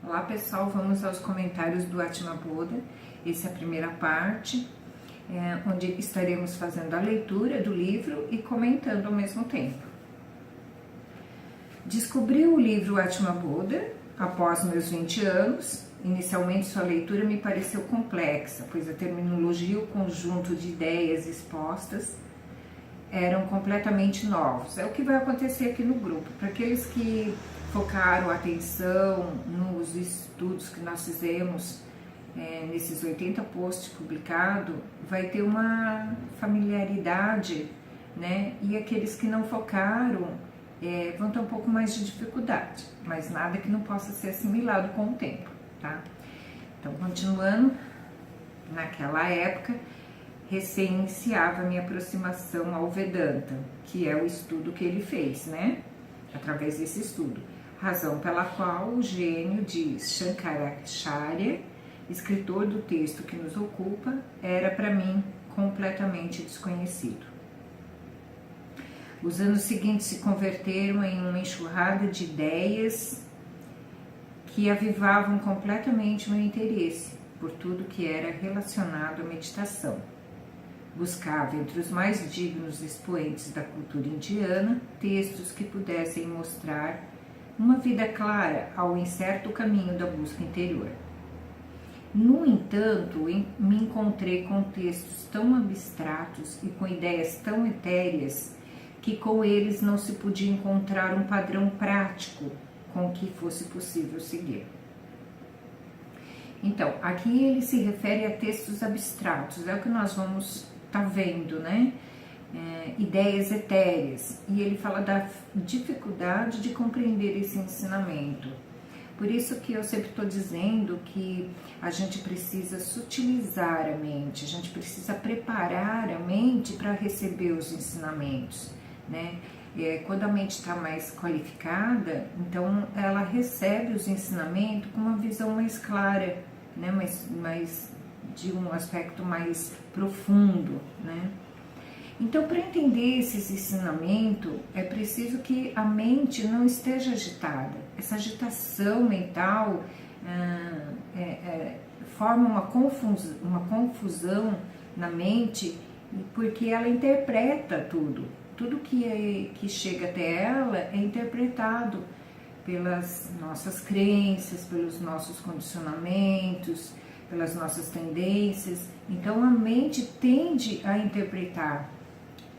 Olá pessoal, vamos aos comentários do Atma Bodha. Essa é a primeira parte, onde estaremos fazendo a leitura do livro e comentando ao mesmo tempo. Descobri o livro Atma Bodha após meus 20 anos. Inicialmente sua leitura me pareceu complexa, pois a terminologia e o conjunto de ideias expostas eram completamente novos. É o que vai acontecer aqui no grupo. Para aqueles que focaram a atenção nos estudos que nós fizemos, nesses 80 posts publicados, vai ter uma familiaridade, né? E aqueles que não focaram vão ter um pouco mais de dificuldade, mas nada que não possa ser assimilado com o tempo, tá? Então, continuando, naquela época, recém-iniciava a minha aproximação ao Vedanta, que é o estudo que ele fez, né? Através desse estudo. Razão pela qual o gênio de Shankaracharya, escritor do texto que nos ocupa, era para mim completamente desconhecido. Os anos seguintes se converteram em uma enxurrada de ideias que avivavam completamente meu interesse por tudo que era relacionado à meditação. Buscava entre os mais dignos expoentes da cultura indiana textos que pudessem mostrar uma vida clara ao incerto caminho da busca interior. No entanto, me encontrei com textos tão abstratos e com ideias tão etéreas que com eles não se podia encontrar um padrão prático com que fosse possível seguir. Então, aqui ele se refere a textos abstratos, é o que nós vamos estar vendo, né? Ideias etéreas, e ele fala da dificuldade de compreender esse ensinamento. Por isso que eu sempre estou dizendo que a gente precisa sutilizar a mente, a gente precisa preparar a mente para receber os ensinamentos, né? Quando a mente está mais qualificada, então ela recebe os ensinamentos com uma visão mais clara, né? mais de um aspecto mais profundo, né? Então, para entender esses ensinamentos, é preciso que a mente não esteja agitada. Essa agitação mental forma uma confusão na mente, porque ela interpreta tudo. Tudo que chega até ela é interpretado pelas nossas crenças, pelos nossos condicionamentos, pelas nossas tendências. Então, a mente tende a interpretar.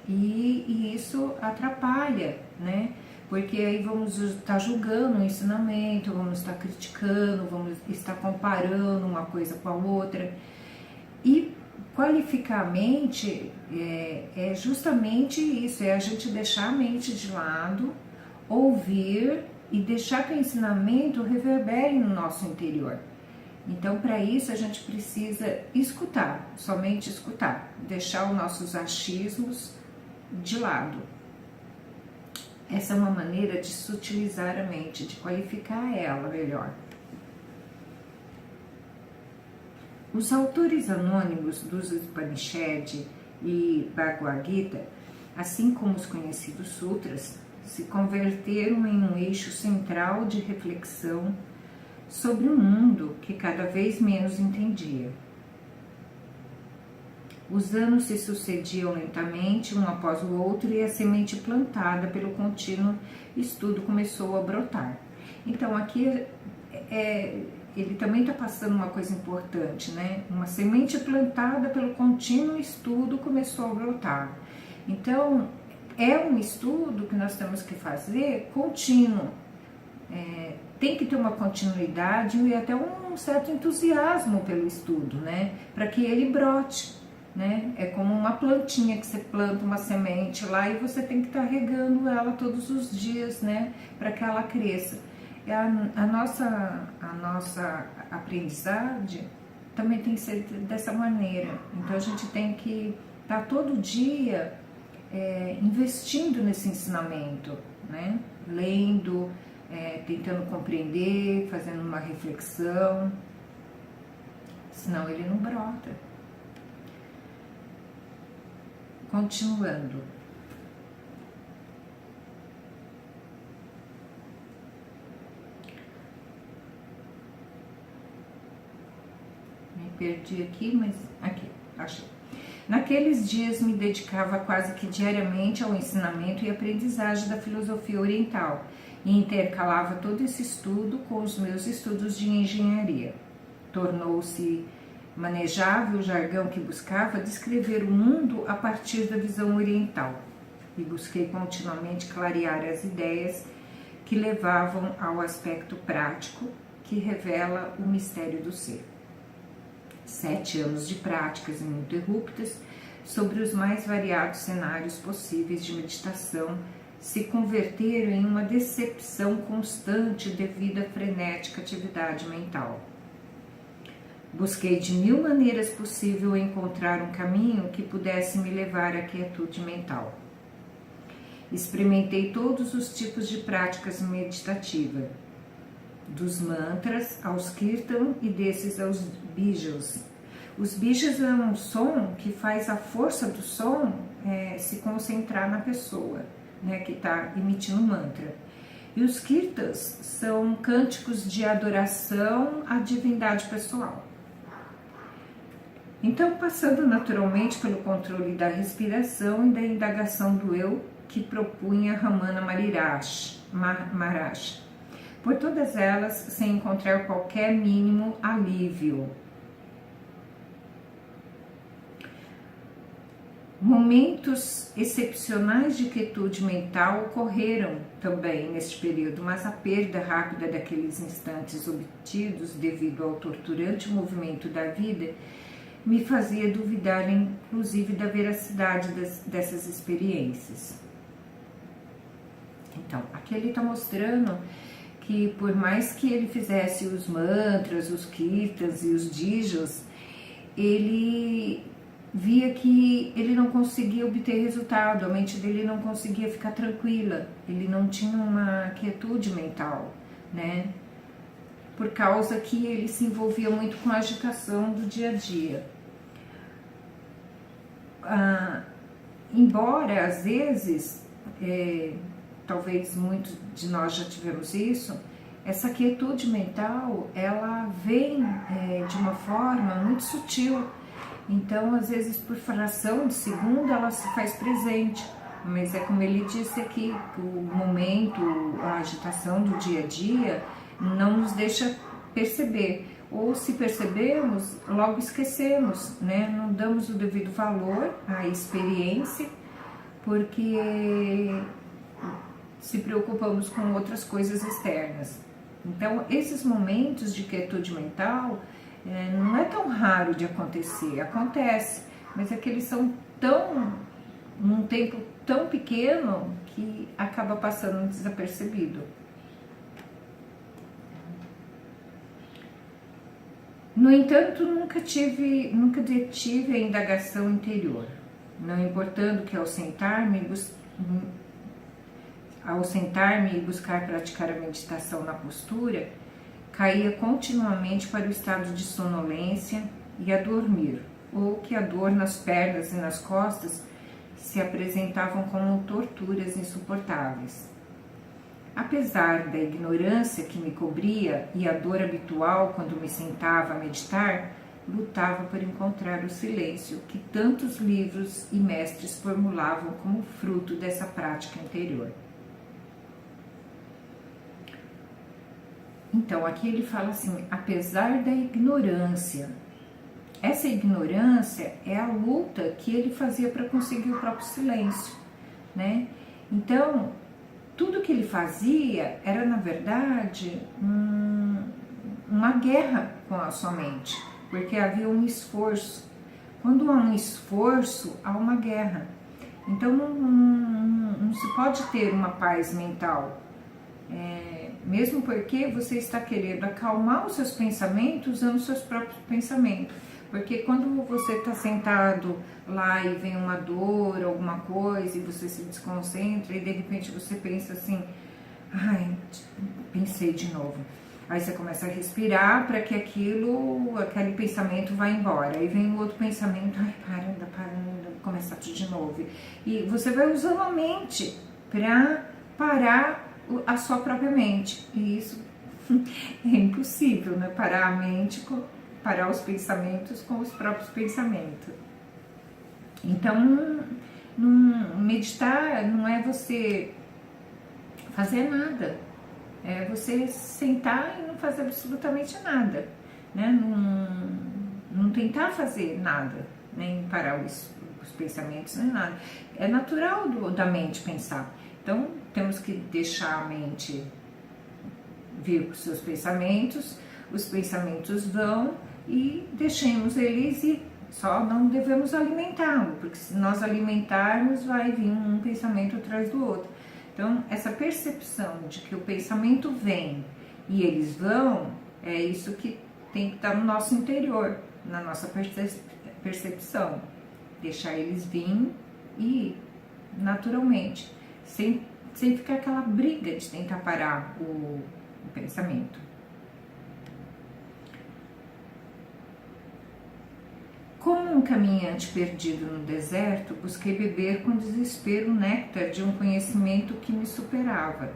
E isso atrapalha, né? Porque aí vamos estar julgando o ensinamento, vamos estar criticando, vamos estar comparando uma coisa com a outra. E qualificar a mente é justamente isso, é a gente deixar a mente de lado, ouvir e deixar que o ensinamento reverbere no nosso interior. Então, para isso, a gente precisa escutar, somente escutar, deixar os nossos achismos de lado. Essa é uma maneira de sutilizar a mente, de qualificar ela melhor. Os autores anônimos dos Upanishad e Bhagavad Gita, assim como os conhecidos sutras, se converteram em um eixo central de reflexão sobre um mundo que cada vez menos entendia. Os anos se sucediam lentamente, um após o outro, e a semente plantada pelo contínuo estudo começou a brotar. Então, aqui ele também está passando uma coisa importante, né? Uma semente plantada pelo contínuo estudo começou a brotar. Então, é um estudo que nós temos que fazer contínuo. Tem que ter uma continuidade e até um certo entusiasmo pelo estudo, né? Para que ele brote. Né? É como uma plantinha que você planta uma semente lá e você tem que estar regando ela todos os dias, né? Para que ela cresça. A nossa aprendizagem também tem que ser dessa maneira. Então a gente tem que estar todo dia investindo nesse ensinamento, né? Lendo, tentando compreender, fazendo uma reflexão, senão ele não brota. Continuando. perdi aqui, mas aqui, achei. Naqueles dias me dedicava quase que diariamente ao ensinamento e aprendizagem da filosofia oriental e intercalava todo esse estudo com os meus estudos de engenharia. Tornou-se manejável o jargão que buscava descrever o mundo a partir da visão oriental e busquei continuamente clarear as ideias que levavam ao aspecto prático que revela o mistério do ser. 7 anos de práticas ininterruptas sobre os mais variados cenários possíveis de meditação se converteram em uma decepção constante devido à frenética atividade mental. Busquei de 1000 maneiras possível encontrar um caminho que pudesse me levar à quietude mental. Experimentei todos os tipos de práticas meditativas, dos mantras aos kirtan e desses aos bijas. Os bijas é um som que faz a força do som se concentrar na pessoa, né, que está emitindo mantra. E os kirtans são cânticos de adoração à divindade pessoal. Então, passando naturalmente pelo controle da respiração e da indagação do eu que propunha Ramana Maharaj. Por todas elas, sem encontrar qualquer mínimo alívio. Momentos excepcionais de quietude mental ocorreram também neste período, mas a perda rápida daqueles instantes obtidos devido ao torturante movimento da vida me fazia duvidar inclusive da veracidade dessas experiências. Então, aqui ele está mostrando que por mais que ele fizesse os mantras, os kirtans e os dijas, ele via que ele não conseguia obter resultado, a mente dele não conseguia ficar tranquila, ele não tinha uma quietude mental, né? Por causa que ele se envolvia muito com a agitação do dia a dia. Embora às vezes, talvez muitos de nós já tivemos isso, essa quietude mental, ela vem de uma forma muito sutil. Então, às vezes, por fração de segundo, ela se faz presente. Mas é como ele disse aqui, que o momento, a agitação do dia a dia não nos deixa perceber. Ou se percebemos, logo esquecemos, né? Não damos o devido valor à experiência, porque se preocupamos com outras coisas externas. Então, esses momentos de quietude mental não é tão raro de acontecer, acontece, mas é que eles são num tempo tão pequeno que acaba passando desapercebido. No entanto, nunca detive a indagação interior, não importando que ao sentar-me e buscar praticar a meditação na postura, caía continuamente para o estado de sonolência e a dormir, ou que a dor nas pernas e nas costas se apresentavam como torturas insuportáveis. Apesar da ignorância que me cobria e a dor habitual quando me sentava a meditar, lutava por encontrar o silêncio que tantos livros e mestres formulavam como fruto dessa prática interior. Então, aqui ele fala assim, apesar da ignorância. Essa ignorância é a luta que ele fazia para conseguir o próprio silêncio, né? Então, tudo que ele fazia era, na verdade, uma guerra com a sua mente, porque havia um esforço. Quando há um esforço, há uma guerra. Então, não se pode ter uma paz mental. Mesmo porque você está querendo acalmar os seus pensamentos usando os seus próprios pensamentos. Porque quando você está sentado lá e vem uma dor, alguma coisa, e você se desconcentra e de repente você pensa assim, ai, pensei de novo. Aí você começa a respirar para que aquele pensamento vá embora. Aí vem o outro pensamento, ai, parando, começar tudo de novo. E você vai usando a mente para parar a sua própria mente, e isso é impossível, né? Parar a mente parar os pensamentos com os próprios pensamentos. Então, meditar não é você fazer nada, é você sentar e não fazer absolutamente nada, né? Não tentar fazer nada, nem parar os pensamentos, nem nada. É natural da mente pensar. Então, temos que deixar a mente vir com seus pensamentos, os pensamentos vão e deixemos eles ir. Só não devemos alimentá-lo, porque se nós alimentarmos, vai vir um pensamento atrás do outro. Então, essa percepção de que o pensamento vem e eles vão, é isso que tem que estar no nosso interior, na nossa percepção. Deixar eles vir e ir naturalmente, sem ficar aquela briga de tentar parar o pensamento. Como um caminhante perdido no deserto, busquei beber com desespero o néctar de um conhecimento que me superava.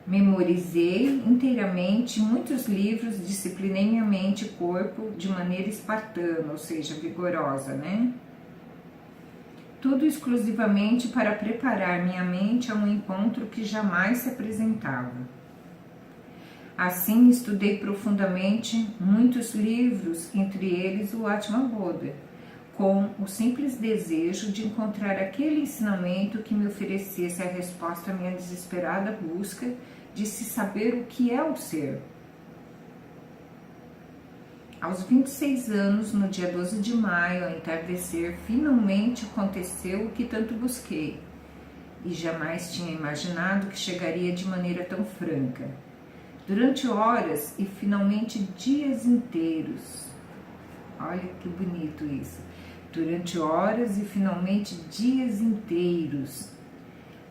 Memorizei inteiramente muitos livros, disciplinei minha mente e corpo de maneira espartana, ou seja, vigorosa, né? Tudo exclusivamente para preparar minha mente a um encontro que jamais se apresentava. Assim, estudei profundamente muitos livros, entre eles o Atma Bodha, com o simples desejo de encontrar aquele ensinamento que me oferecesse a resposta à minha desesperada busca de se saber o que é o ser. Aos 26 anos, no dia 12 de maio, ao entardecer, finalmente aconteceu o que tanto busquei, e jamais tinha imaginado que chegaria de maneira tão franca. Durante horas e finalmente dias inteiros. Olha que bonito isso. Durante horas e finalmente dias inteiros,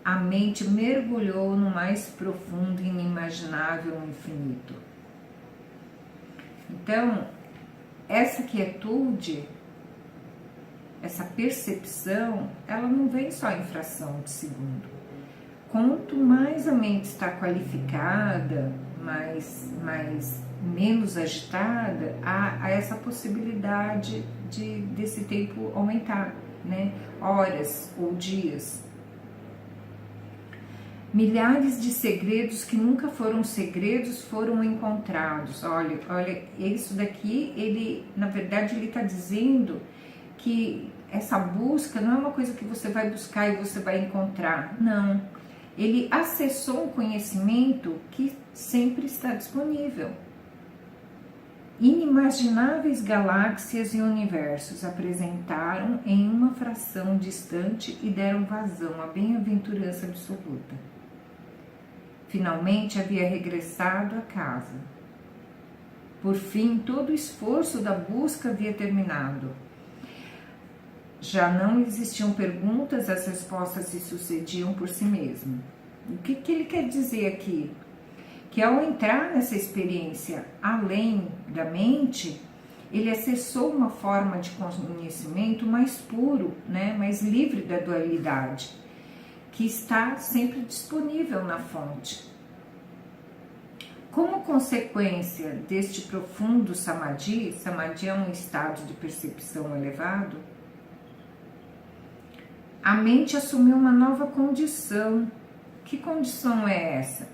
a mente mergulhou no mais profundo e inimaginável infinito. Então, essa quietude, essa percepção, ela não vem só em fração de segundo. Quanto mais a mente está qualificada, menos agitada, há essa possibilidade desse tempo aumentar, né? Horas ou dias. Milhares de segredos que nunca foram segredos foram encontrados. Olha, isso daqui, na verdade, ele está dizendo que essa busca não é uma coisa que você vai buscar e você vai encontrar. Não. Ele acessou um conhecimento que sempre está disponível. Inimagináveis galáxias e universos apresentaram em uma fração distante e deram vazão à bem-aventurança absoluta. Finalmente havia regressado a casa. Por fim, todo o esforço da busca havia terminado. Já não existiam perguntas, as respostas se sucediam por si mesmo. O que ele quer dizer aqui? Que ao entrar nessa experiência além da mente, ele acessou uma forma de conhecimento mais puro, né, mais livre da dualidade, que está sempre disponível na fonte. Como consequência deste profundo samadhi é um estado de percepção elevado, a mente assumiu uma nova condição. Que condição é essa?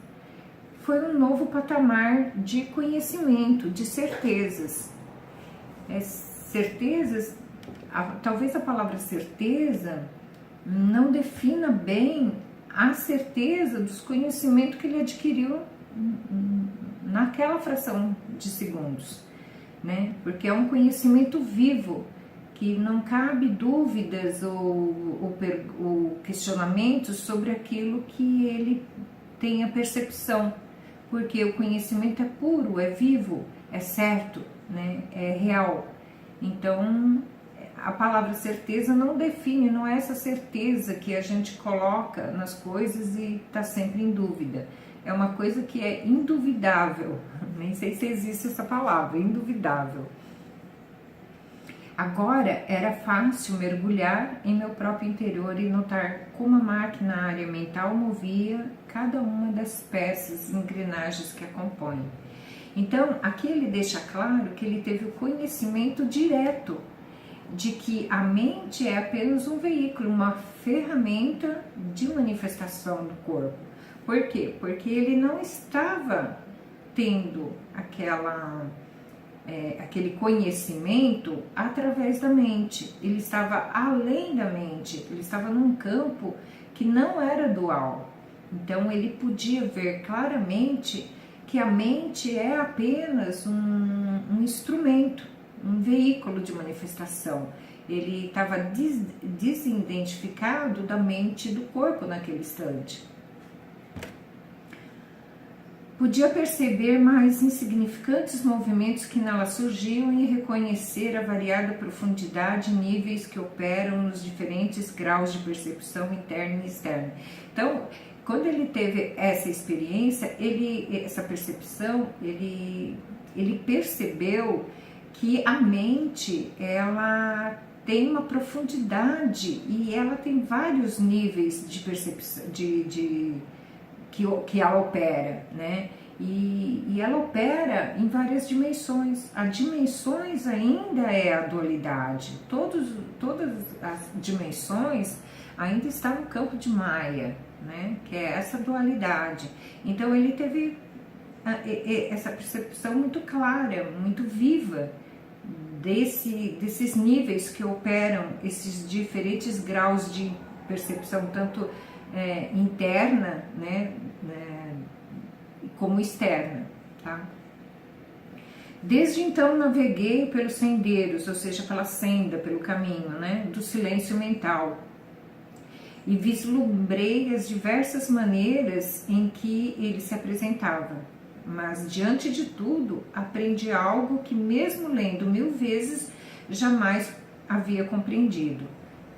Foi um novo patamar de conhecimento, de certezas. Certezas, talvez a palavra certeza não defina bem a certeza dos conhecimentos que ele adquiriu naquela fração de segundos, né? Porque é um conhecimento vivo, que não cabe dúvidas ou questionamentos sobre aquilo que ele tem a percepção, porque o conhecimento é puro, é vivo, é certo, né? É real. Então, a palavra certeza não define, não é essa certeza que a gente coloca nas coisas e está sempre em dúvida. É uma coisa que é induvidável, nem sei se existe essa palavra, induvidável. Agora era fácil mergulhar em meu próprio interior e notar como a maquinária mental movia cada uma das peças e engrenagens que a compõem. Então, aqui ele deixa claro que ele teve o conhecimento direto de que a mente é apenas um veículo, uma ferramenta de manifestação do corpo. Por quê? Porque ele não estava tendo aquele conhecimento através da mente, ele estava além da mente, ele estava num campo que não era dual. Então ele podia ver claramente que a mente é apenas um instrumento, um veículo de manifestação. Ele estava desidentificado da mente e do corpo naquele instante. Podia perceber mais insignificantes movimentos que nela surgiam e reconhecer a variada profundidade e níveis que operam nos diferentes graus de percepção interna e externa. Então, quando ele teve essa experiência, essa percepção, ele percebeu que a mente, ela tem uma profundidade e ela tem vários níveis de percepção, que ela opera, né? E ela opera em várias dimensões. As dimensões ainda é a dualidade. Todas as dimensões ainda estão no campo de Maia, né? Que é essa dualidade. Então ele teve essa percepção muito clara, muito viva desses níveis que operam esses diferentes graus de percepção, tanto interna, né, como externa, tá? Desde então naveguei pelos sendeiros, ou seja, pela senda, pelo caminho, né, do silêncio mental, e vislumbrei as diversas maneiras em que ele se apresentava. Mas, diante de tudo, aprendi algo que, mesmo lendo 1000 vezes, jamais havia compreendido,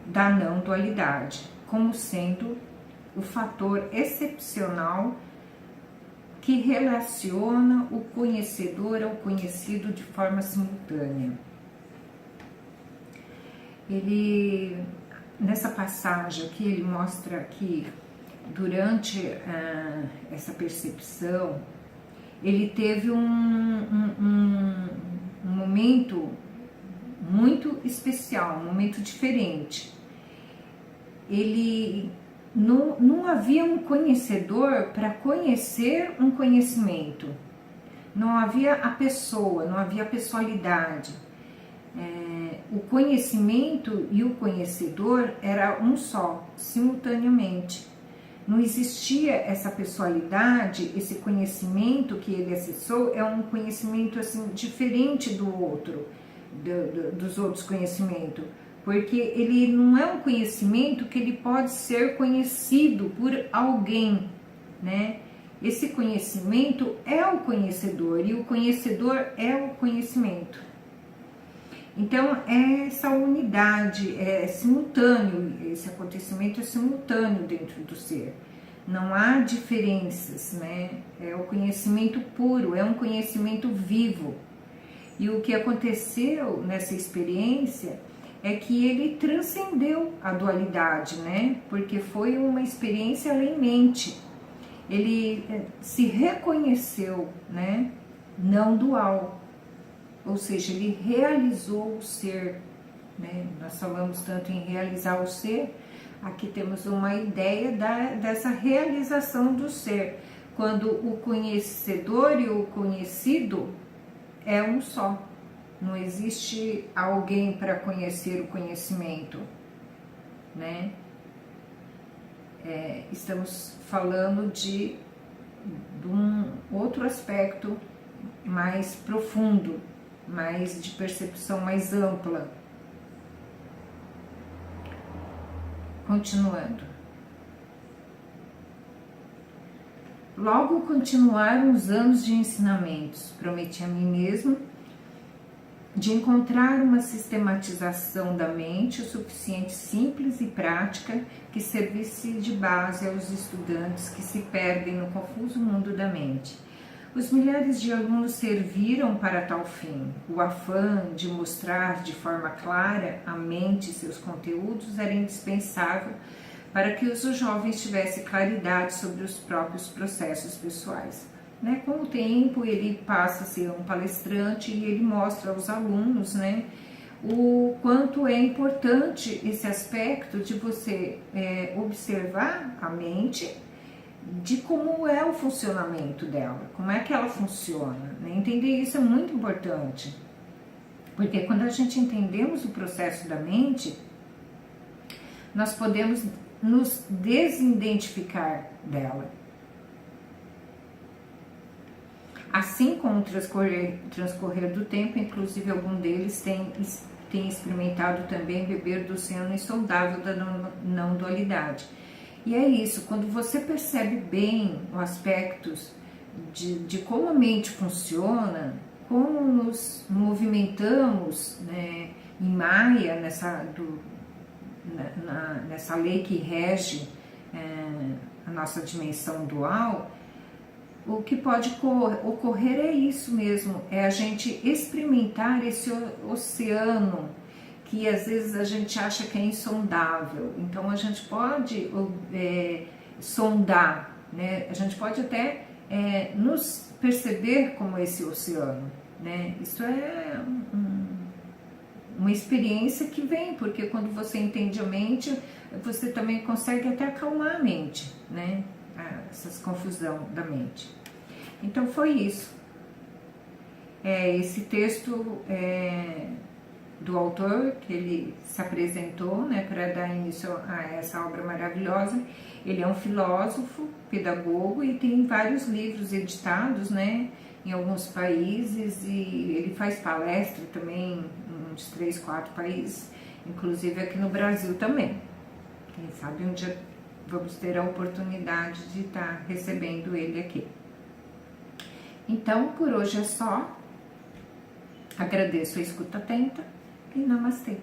da não dualidade, como sendo o fator excepcional que relaciona o conhecedor ao conhecido de forma simultânea. Nessa passagem aqui, ele mostra que durante essa percepção, ele teve um momento muito especial, um momento diferente. Não havia um conhecedor para conhecer um conhecimento. Não havia a pessoa, não havia a pessoalidade. O conhecimento e o conhecedor era um só, simultaneamente. Não existia essa pessoalidade, esse conhecimento que ele acessou é um conhecimento assim, diferente do outro, dos outros conhecimentos. Porque ele não é um conhecimento que ele pode ser conhecido por alguém, né? Esse conhecimento é o conhecedor e o conhecedor é o conhecimento. Então, essa unidade é simultâneo, esse acontecimento é simultâneo dentro do ser. Não há diferenças, né? É o conhecimento puro, é um conhecimento vivo. E o que aconteceu nessa experiência é que ele transcendeu a dualidade, né? Porque foi uma experiência além-mente. Ele se reconheceu, né? Não dual. Ou seja, ele realizou o ser, né? Nós falamos tanto em realizar o ser, aqui temos uma ideia dessa realização do ser, quando o conhecedor e o conhecido é um só. Não existe alguém para conhecer o conhecimento, né? Estamos falando de um outro aspecto mais profundo, mais de percepção mais ampla. Continuando. Logo continuaram os anos de ensinamentos. Prometi a mim mesmo de encontrar uma sistematização da mente o suficiente simples e prática que servisse de base aos estudantes que se perdem no confuso mundo da mente. Os milhares de alunos serviram para tal fim. O afã de mostrar de forma clara a mente e seus conteúdos era indispensável para que os jovens tivessem claridade sobre os próprios processos pessoais. né? Com o tempo ele passa a ser um palestrante e ele mostra aos alunos, né, o quanto é importante esse aspecto de você observar a mente, de como é o funcionamento dela, como é que ela funciona, né? Entender isso é muito importante, porque quando a gente entendemos o processo da mente, nós podemos nos desidentificar dela. Assim com o transcorrer do tempo, inclusive algum deles tem experimentado também beber do oceano insondável da não dualidade. E é isso, quando você percebe bem os aspectos de como a mente funciona, como nos movimentamos, né, em Maya, nessa lei que rege a nossa dimensão dual, o que pode ocorrer é isso mesmo, é a gente experimentar esse oceano que às vezes a gente acha que é insondável. Então a gente pode sondar, né? A gente pode até nos perceber como esse oceano, né? Isso é uma experiência que vem, porque quando você entende a mente, você também consegue até acalmar a mente, né? Essas confusão da mente. Então foi isso. Esse texto do autor, que ele se apresentou, né, para dar início a essa obra maravilhosa. Ele é um filósofo, pedagogo e tem vários livros editados, né, em alguns países, e ele faz palestra também em uns 3, 4 países, inclusive aqui no Brasil também. Quem sabe um dia vamos ter a oportunidade de estar recebendo ele aqui. Então, por hoje é só. Agradeço a escuta atenta e namastê.